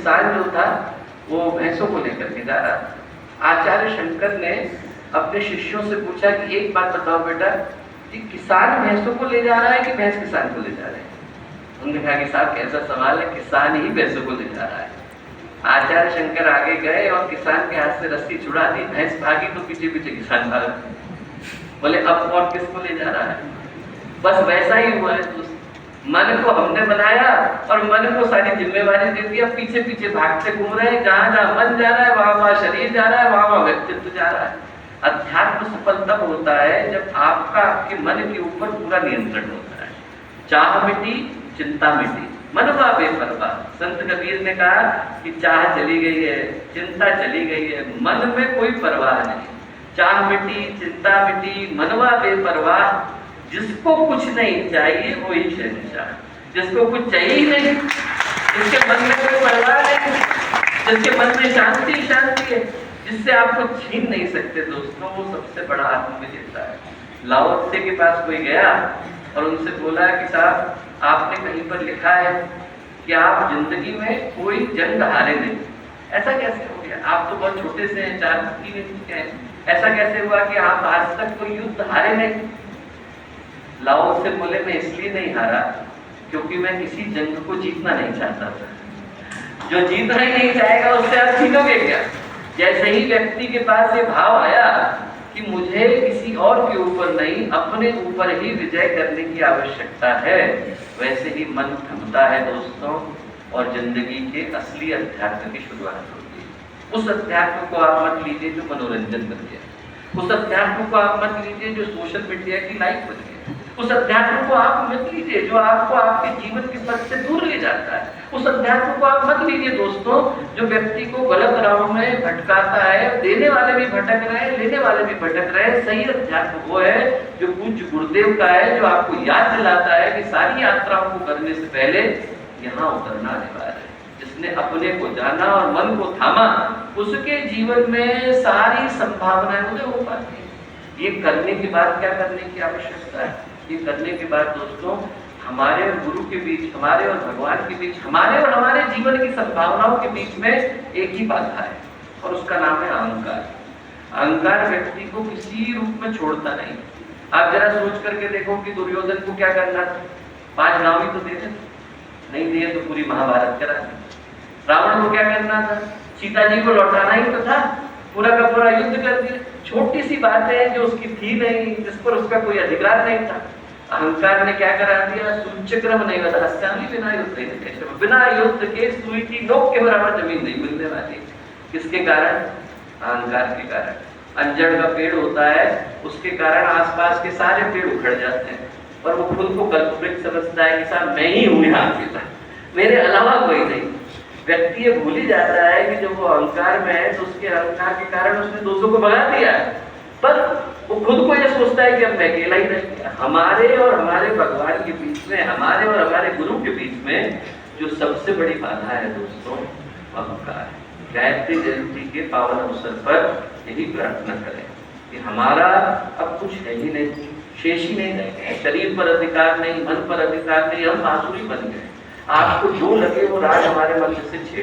किसान जो था वो भैंसों को लेकर के जा रहा था। आचार्य शंकर ने अपने शिष्यों से पूछा कि एक बात बताओ बेटा, कि किसान भैंसों को ले जा रहा है कि भैंस किसान को ले जा रहे हैं? उन्होंने कहा कि साहब कैसा सवाल है, किसान ही भैंसों को ले जा रहा है। आचार्य शंकर आगे गए और किसान के हाथ से रस्सी छुड़ा दी, भैंस भागी तो पीछे पीछे किसान भाग। बोले अब कौन किसको ले जा रहा है? बस वैसा ही हुआ है दोस्त, मन को हमने बनाया और मन को सारी जिम्मेवारी दे दी। अब पीछे पीछे भागते घूम रहे हैं, जहां जहां मन जा रहा है वहां वहां शरीर जा रहा है, वहां वहां व्यक्तित्व जा रहा है। अध्यात्म सफल तब होता है जब आपका आपके मन के ऊपर पूरा नियंत्रण होता है। चाह मिटी, चिंता मिटी, मनवा बेपरवाह। संत कबीर ने कहा कि चाह चली गई है, चिंता चली गई है, मन में कोई परवाह नहीं। चाह मिटी, चिंता मिटी, मनवा बेपरवाह। जिसको कुछ नहीं चाहिए वही शहंशाह। जिसको कुछ चाहिए ही नहीं, जिसके मन में कोई परवाह नहीं, जिसके मन में शांति शांति है, जिससे आप कुछ छीन नहीं सकते दोस्तों, वो सबसे बड़ा आत्मविजेता है। लाओ त्से के पास कोई गया और उनसे बोला कि साहब आपने कहीं पर लिखा है कि आप जिंदगी में कोई जंग हारे नहीं। ऐसा कैसे हो गया? आप तो बहुत छोटे से हैं, 4-3 इंच के हैं, ऐसा कैसे हुआ कि आप आज तक कोई युद्ध हारे नहीं? लाओ से बोले मैं इसलिए नहीं हारा क्योंकि मैं किसी जंग को जीतना नहीं चाहता था। जो जीतना ही नहीं चाहेगा उससे आप जीतोगे क्या? जैसे ही व्यक्ति के पास ये भाव आया कि मुझे किसी और के ऊपर नहीं, अपने ऊपर ही विजय करने की आवश्यकता है, वैसे ही मन थमता है दोस्तों, और जिंदगी के असली अध्यात्म की शुरुआत होती है। उस अध्यात्म को आप मत लीजिए जो मनोरंजन बन गया, उस अध्यात्म को आप मत लीजिए जो सोशल मीडिया की लाइक बन गया, उस अध्यात्म को आप मत लीजिए जो आपको आपके जीवन के पथ से दूर ले जाता है। उस अध्यात्म को आप मत लीजिए दोस्तों जो व्यक्ति को गलत राह में भटकाता है। देने वाले भी भटक रहे हैं, लेने वाले भी भटक रहे हैं। सही अध्यात्म वो है जो पूज्य गुरुदेव का है, जो आपको याद दिलाता है कि सारी यात्राओं को करने से पहले यहाँ उतरना अनिवार्य है। जिसने अपने को जाना और मन को थामा, उसके जीवन में सारी संभावनाएं उदय हो पाती है। ये करने के बाद क्या करने की आवश्यकता है? ये करने के बाद दोस्तों हमारे और गुरु के बीच, हमारे और भगवान के बीच, हमारे और हमारे जीवन की संभावनाओं के बीच में एक ही बाधा है और उसका नाम है अहंकार। अहंकार व्यक्ति को किसी रूप में छोड़ता नहीं। आप जरा सोच करके देखो कि दुर्योधन को क्या करना था? 5 गांव ही तो देते, नहीं दिए तो पूरी महाभारत करा दी। रावण को क्या करना था? सीता जी को लौटाना ही तो था, पूरा का पूरा युद्ध कर दिया। छोटी सी बातें जो उसकी थी नहीं, जिस पर उसका कोई अधिकार नहीं था, अहंकार ने क्या करा दिया? सूच्यक्रम नहीं बता, बिना युद्ध नहीं, बिना युद्ध के सुई की नोक के बराबर जमीन नहीं मिलने वाली। किसके कारण? अहंकार के कारण। अंजड़ का पेड़ होता है, उसके कारण आसपास के सारे पेड़ उखड़ जाते हैं और वो खुद को कल्पवृक्ष समझता है कि साहब मैं ही हूं यहाँ अकेला, मेरे अलावा कोई नहीं। व्यक्ति ये भूल ही जाता है कि जब वो अहंकार में है तो उसके अहंकार के कारण उसने दूसरों को भगा दिया, पर वो खुद को ये सोचता है कि अब मैं अकेला ही रह गया। हमारे और हमारे भगवान के बीच में, हमारे और हमारे गुरु के बीच में जो सबसे बड़ी बाधा है दोस्तों, अहंकार है। गायत्री जयंती के पावन अवसर पर यही प्रार्थना करें कि हमारा अब कुछ है ही नहीं, शेष ही नहीं रह गया। शरीर पर अधिकार नहीं, मन पर अधिकार नहीं, हम बांसुरी बन गए। आपको जो लगे वो राग हमारे मन से छेड़िए।